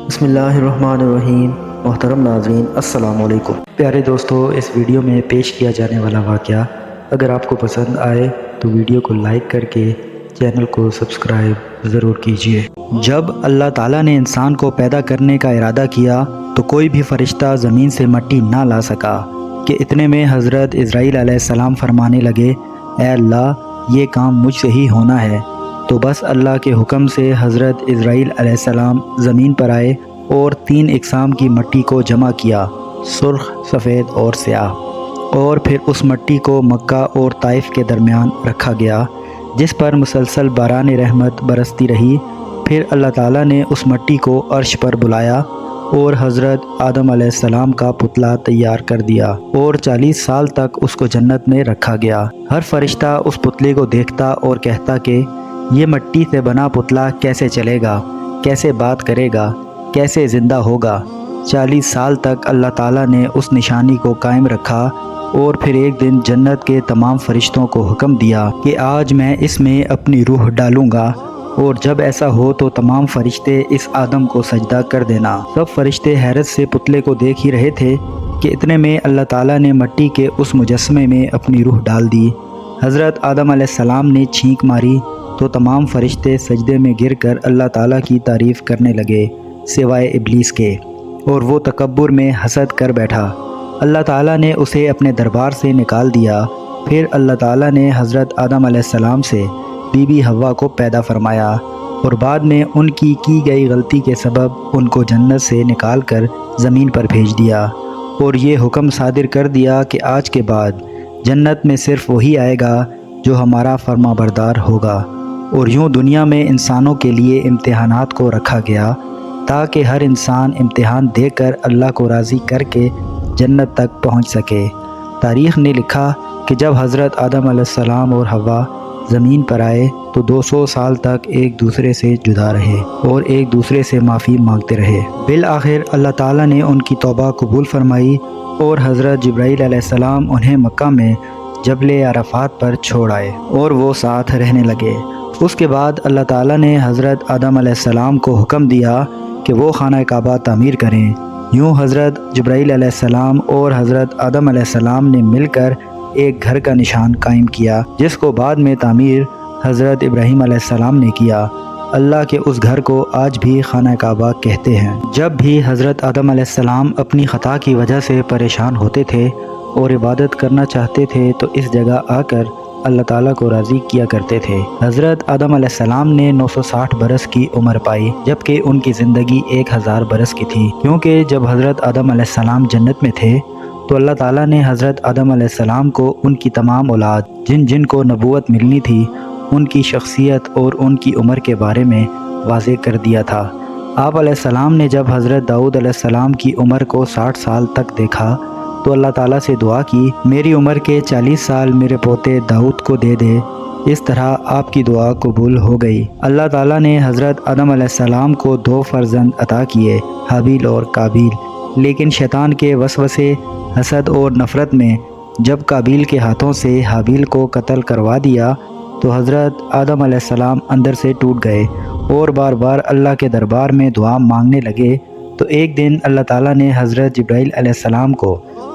بسم اللہ الرحمن الرحیم۔ محترم ناظرین السلام علیکم۔ پیارے دوستو، اس ویڈیو میں پیش کیا جانے والا واقعہ اگر آپ کو پسند آئے تو ویڈیو کو لائک کر کے چینل کو سبسکرائب ضرور کیجیے۔ جب اللہ تعالیٰ نے انسان کو پیدا کرنے کا ارادہ کیا تو کوئی بھی فرشتہ زمین سے مٹی نہ لا سکا کہ اتنے میں حضرت اسرائیل علیہ السلام فرمانے لگے، اے اللہ، یہ کام مجھ سے ہی ہونا ہے۔ تو بس اللہ کے حکم سے حضرت اسرائیل علیہ السلام زمین پر آئے اور 3 اقسام کی مٹی کو جمع کیا، سرخ، سفید اور سیاہ، اور پھر اس مٹی کو مکہ اور طائف کے درمیان رکھا گیا، جس پر مسلسل باران رحمت برستی رہی۔ پھر اللہ تعالیٰ نے اس مٹی کو عرش پر بلایا اور حضرت آدم علیہ السلام کا پتلا تیار کر دیا اور 40 سال تک اس کو جنت میں رکھا گیا۔ ہر فرشتہ اس پتلے کو دیکھتا اور کہتا کہ یہ مٹی سے بنا پتلا کیسے چلے گا، کیسے بات کرے گا، کیسے زندہ ہوگا۔ 40 سال تک اللہ تعالیٰ نے اس نشانی کو قائم رکھا اور پھر ایک دن جنت کے تمام فرشتوں کو حکم دیا کہ آج میں اس میں اپنی روح ڈالوں گا، اور جب ایسا ہو تو تمام فرشتے اس آدم کو سجدہ کر دینا۔ سب فرشتے حیرت سے پتلے کو دیکھ ہی رہے تھے کہ اتنے میں اللہ تعالیٰ نے مٹی کے اس مجسمے میں اپنی روح ڈال دی۔ حضرت آدم علیہ السلام نے چھینک ماری تو تمام فرشتے سجدے میں گر کر اللہ تعالیٰ کی تعریف کرنے لگے سوائے ابلیس کے، اور وہ تکبر میں حسد کر بیٹھا۔ اللہ تعالیٰ نے اسے اپنے دربار سے نکال دیا۔ پھر اللہ تعالیٰ نے حضرت آدم علیہ السلام سے بی بی حوا کو پیدا فرمایا، اور بعد میں ان کی گئی غلطی کے سبب ان کو جنت سے نکال کر زمین پر بھیج دیا، اور یہ حکم صادر کر دیا کہ آج کے بعد جنت میں صرف وہی آئے گا جو ہمارا فرما بردار ہوگا۔ اور یوں دنیا میں انسانوں کے لیے امتحانات کو رکھا گیا تاکہ ہر انسان امتحان دے کر اللہ کو راضی کر کے جنت تک پہنچ سکے۔ تاریخ نے لکھا کہ جب حضرت آدم علیہ السلام اور حوا زمین پر آئے تو 200 سال تک ایک دوسرے سے جدا رہے اور ایک دوسرے سے معافی مانگتے رہے۔ بالآخر اللہ تعالیٰ نے ان کی توبہ قبول فرمائی اور حضرت جبرائیل علیہ السلام انہیں مکہ میں جبل عرفات پر چھوڑ آئے اور وہ ساتھ رہنے لگے۔ اس کے بعد اللہ تعالیٰ نے حضرت آدم علیہ السلام کو حکم دیا کہ وہ خانہ کعبہ تعمیر کریں۔ یوں حضرت جبرائیل علیہ السلام اور حضرت آدم علیہ السلام نے مل کر ایک گھر کا نشان قائم کیا، جس کو بعد میں تعمیر حضرت ابراہیم علیہ السلام نے کیا۔ اللہ کے اس گھر کو آج بھی خانہ کعبہ کہتے ہیں۔ جب بھی حضرت آدم علیہ السلام اپنی خطا کی وجہ سے پریشان ہوتے تھے اور عبادت کرنا چاہتے تھے تو اس جگہ آ کر اللہ تعالیٰ کو راضی کیا کرتے تھے۔ حضرت آدم علیہ السلام نے 960 برس کی عمر پائی، جبکہ ان کی زندگی 1000 برس کی تھی، کیونکہ جب حضرت آدم علیہ السلام جنت میں تھے تو اللہ تعالیٰ نے حضرت آدم علیہ السلام کو ان کی تمام اولاد جن جن کو نبوت ملنی تھی، ان کی شخصیت اور ان کی عمر کے بارے میں واضح کر دیا تھا۔ آپ علیہ السلام نے جب حضرت داؤد علیہ السلام کی عمر کو 60 سال تک دیکھا تو اللہ تعالیٰ سے دعا کی، میری عمر کے 40 سال میرے پوتے داؤد کو دے دے۔ اس طرح آپ کی دعا قبول ہو گئی۔ اللہ تعالیٰ نے حضرت آدم علیہ السلام کو 2 فرزند عطا کیے، حابیل اور قابیل، لیکن شیطان کے وسوسے، حسد اور نفرت میں جب قابیل کے ہاتھوں سے حابیل کو قتل کروا دیا تو حضرت آدم علیہ السلام اندر سے ٹوٹ گئے اور بار بار اللہ کے دربار میں دعا مانگنے لگے۔ تو ایک دن اللہ تعالیٰ نے حضرت جبرائیل علیہ السلام کو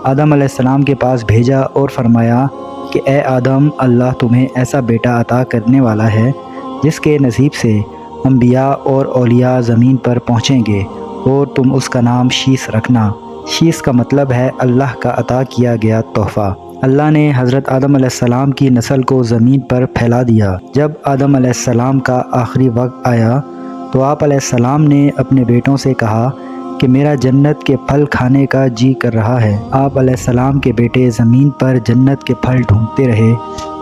آدم علیہ السلام کے پاس بھیجا اور فرمایا کہ اے آدم، اللہ تمہیں ایسا بیٹا عطا کرنے والا ہے جس کے نصیب سے انبیاء اور اولیاء زمین پر پہنچیں گے، اور تم اس کا نام شیس رکھنا۔ شیس کا مطلب ہے اللہ کا عطا کیا گیا تحفہ۔ اللہ نے حضرت آدم علیہ السلام کی نسل کو زمین پر پھیلا دیا۔ جب آدم علیہ السلام کا آخری وقت آیا تو آپ علیہ السلام نے اپنے بیٹوں سے کہا کہ میرا جنت کے پھل کھانے کا جی کر رہا ہے۔ آپ علیہ السلام کے بیٹے زمین پر جنت کے پھل ڈھونڈتے رہے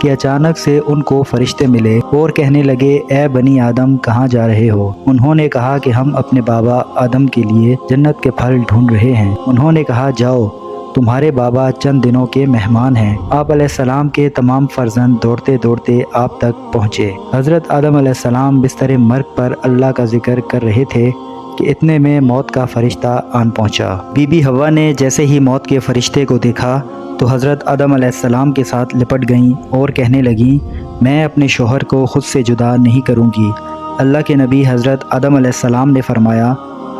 کہ اچانک سے ان کو فرشتے ملے اور کہنے لگے، اے بنی آدم، کہاں جا رہے ہو؟ انہوں نے کہا کہ ہم اپنے بابا آدم کے لیے جنت کے پھل ڈھونڈ رہے ہیں۔ انہوں نے کہا، جاؤ، تمہارے بابا چند دنوں کے مہمان ہیں۔ آپ علیہ السلام کے تمام فرزند دوڑتے دوڑتے آپ تک پہنچے۔ حضرت آدم علیہ السلام بستر مرگ پر اللہ کا ذکر کر رہے تھے کہ اتنے میں موت کا فرشتہ آن پہنچا۔ بی بی حوا نے جیسے ہی موت کے فرشتے کو دیکھا تو حضرت آدم علیہ السلام کے ساتھ لپٹ گئیں اور کہنے لگیں، میں اپنے شوہر کو خود سے جدا نہیں کروں گی۔ اللہ کے نبی حضرت آدم علیہ السلام نے فرمایا،